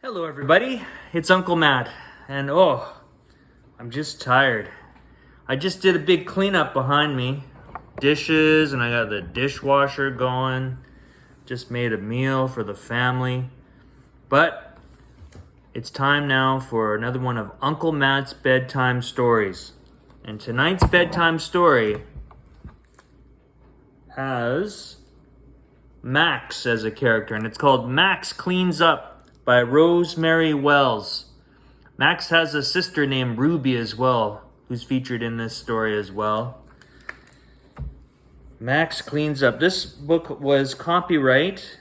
Hello everybody, it's Uncle Matt, and I'm just tired. I just did a big cleanup behind me. Dishes, and I got the dishwasher going. Just made a meal for the family. But it's time now for another one of Uncle Matt's bedtime stories. And tonight's bedtime story has Max as a character, and it's called Max Cleans Up by Rosemary Wells. Max has a sister named Ruby as well, who's featured in this story as well. Max Cleans Up. This book was copyright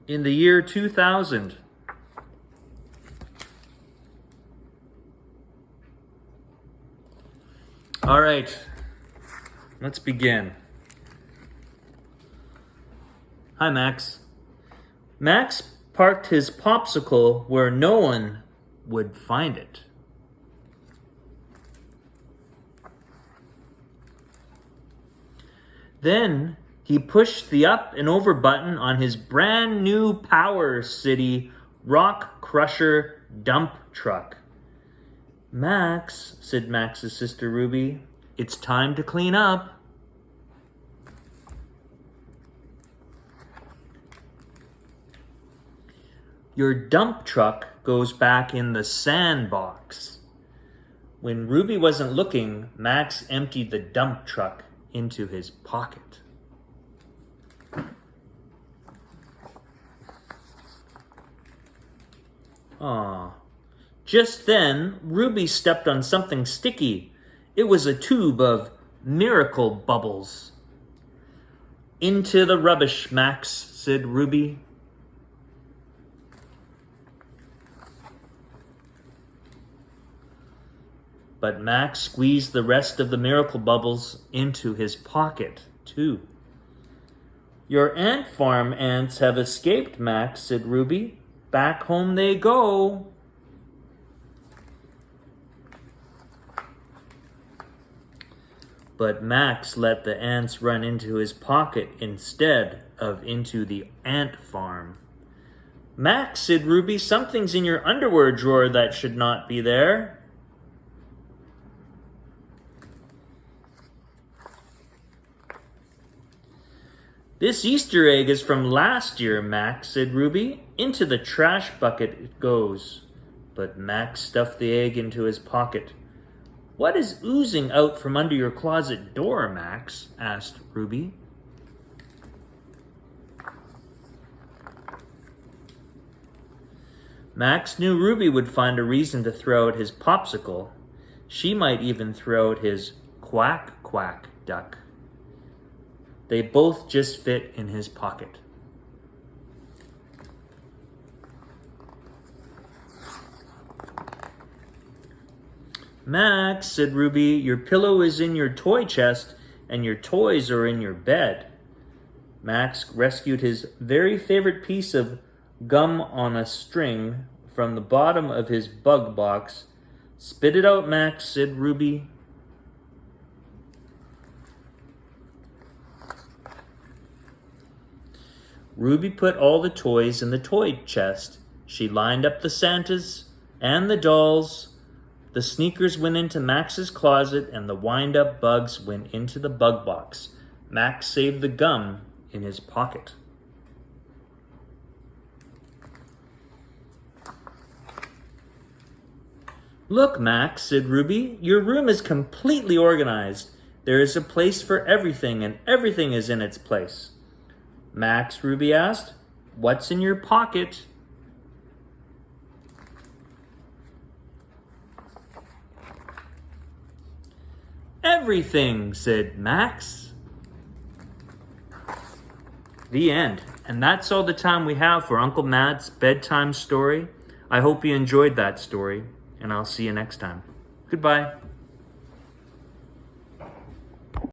in the year 2000. All right, let's begin. Hi, Max. Max parked his popsicle where no one would find it. Then he pushed the up and over button on his brand new Power City Rock Crusher dump truck. Max, said Max's sister Ruby, it's time to clean up. Your dump truck goes back in the sandbox. When Ruby wasn't looking, Max emptied the dump truck into his pocket. Just then, Ruby stepped on something sticky. It was a tube of miracle bubbles. Into the rubbish, Max, said Ruby. But Max squeezed the rest of the miracle bubbles into his pocket, too. Your ant farm ants have escaped, Max, said Ruby. Back home they go. But Max let the ants run into his pocket instead of into the ant farm. Max, said Ruby, something's in your underwear drawer that should not be there. This Easter egg is from last year, Max, said Ruby. Into the trash bucket it goes. But Max stuffed the egg into his pocket. What is oozing out from under your closet door, Max? Asked Ruby. Max knew Ruby would find a reason to throw out his popsicle. She might even throw out his quack quack duck. They both just fit in his pocket. Max, said Ruby, your pillow is in your toy chest and your toys are in your bed. Max rescued his very favorite piece of gum on a string from the bottom of his bug box. Spit it out, Max, said Ruby. Ruby put all the toys in the toy chest. She lined up the Santas and the dolls. The sneakers went into Max's closet and the wind-up bugs went into the bug box. Max saved the gum in his pocket. Look, Max, said Ruby, your room is completely organized. There is a place for everything and everything is in its place. Max, Ruby asked, what's in your pocket? Everything, said Max. The end. And that's all the time we have for Uncle Matt's bedtime story. I hope you enjoyed that story, and I'll see you next time. Goodbye.